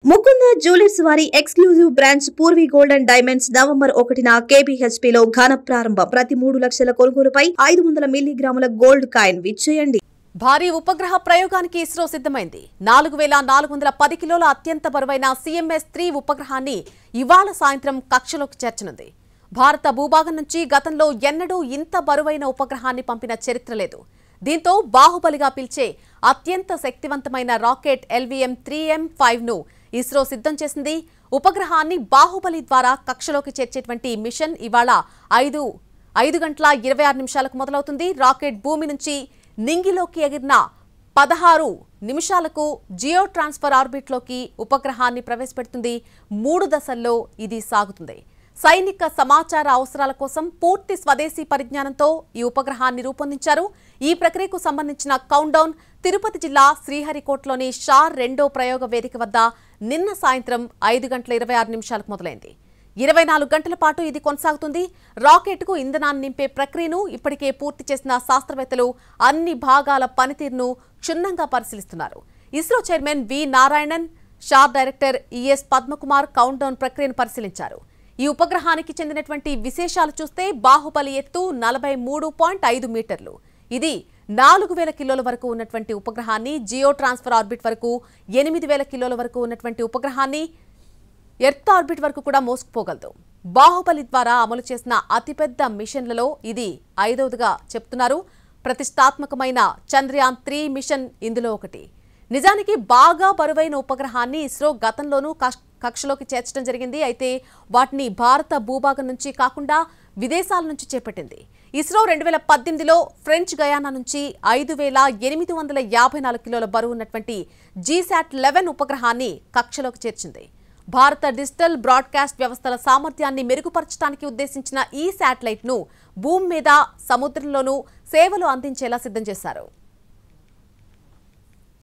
Mukunda jewellers వారి exclusive branch Purvi gold and diamonds November 1న KBHP లో ఘన ప్రారంభం. ప్రతి 3 లక్షల కొనుగోలుపై 500 మిల్లీగ్రాముల గోల్డ్ కాయిన్ విచ్చేయండి. భారీ ఉపగ్రహ ప్రయోగానికి ఇస్రో సిద్ధమైంది. 4410 కిలోల అత్యంత బరువైన CMS-3 ఉపగ్రహాన్ని ఇవాళ సాయంత్రం కక్షలోకి చేర్చనుంది. భారత భూభాగం నుంచి గతంలో ఎన్నడూ ఇంత బరువైన ఉపగ్రహాన్ని పంపిన చరిత్ర లేదు. దీంతో బాహుబలిగా పిలిచే అత్యంత శక్తివంతమైన రాకెట్ LVM-3M5ను ఇస్రో సిద్ధం చేసింది. ఉపగ్రహాన్ని బాహుబలి ద్వారా కక్షలోకి చేర్చేటువంటి మిషన్ ఇవాళ 5 గంటల 26 నిమిషాలకు మొదలవుతుంది. రాకెట్ భూమి నుంచి నింగిలోకి ఎగిరిన 16 నిమిషాలకు జియో ట్రాన్స్ఫర్ ఆర్బిట్లోకి ఉపగ్రహాన్ని ప్రవేశపెడుతుంది. 3 దశల్లో ఇది సాగుతుంది. సైనిక సమాచార అవసరాల కోసం పూర్తి స్వదేశీ పరిజ్ఞానంతో ఈ ఉపగ్రహాన్ని రూపొందించారు. ఈ ప్రక్రియకు సంబంధించిన కౌంట్డౌన్ తిరుపతి జిల్లా శ్రీహరికోటలోని షార్ 2వ ప్రయోగ వేదిక వద్ద నిన్న సాయంత్రం 5 గంటల 26 నిమిషాలకు మొదలైంది. 24 గంటల పాటు ఇది కొనసాగుతుంది. రాకెట్కు ఇంధనాన్ని నింపే ప్రక్రియను ఇప్పటికే పూర్తి చేసిన శాస్త్రవేత్తలు అన్ని భాగాల పనితీరును క్షుణ్ణంగా పరిశీలిస్తున్నారు. ISRO chairman V Narayanan, SHAR director ES Padmakumar countdown ప్రక్రియను పరిశీలించారు. ఈ ఉపగ్రహానికి చెందినటువంటి విశేషాలు చూస్తే బాహుబలి ఎత్తు 43.5 మీటర్లు. ఇది 4000 కిలోల వరకు ఉన్నటువంటి ఉపగ్రహాన్ని, జియో ట్రాన్స్ఫర్ ఆర్బిట్ వరకు 8000 కిలోల వరకు ఉన్నటువంటి ఉపగ్రహాన్ని ఎర్త్ ఆర్బిట్ వరకు కూడా మోసుకుపోగలదు. బాహుబలి ద్వారా అమలు చేసిన అతిపెద్ద మిషన్లలో ఇది 5వదిగా చెప్తున్నారు. ప్రతిష్టాత్మకమైన చంద్రయాన్-3 మిషన్ ఇందులో ఒకటి. నిజానికి బాగా బరువైన ఉపగ్రహాన్ని ఇస్రో గతంలోనూ కక్షలోకి చేర్చడం జరిగింది. అయితే వాటిని భారత భూభాగం నుంచి కాకుండా విదేశాల నుంచి చేపట్టింది. ఇస్రో 2018లో ఫ్రెంచ్ గయానా నుంచి 5854 కిలోల బరువు ఉన్నటువంటి GSAT-11 ఉపగ్రహాన్ని కక్షలోకి చేర్చింది. భారత డిజిటల్ బ్రాడ్కాస్ట్ వ్యవస్థల సామర్థ్యాన్ని మెరుగుపరచడానికి ఉద్దేశించిన ఈ శాటిలైట్ను భూమి మీద, సముద్రంలోనూ సేవలు అందించేలా సిద్ధం చేశారు.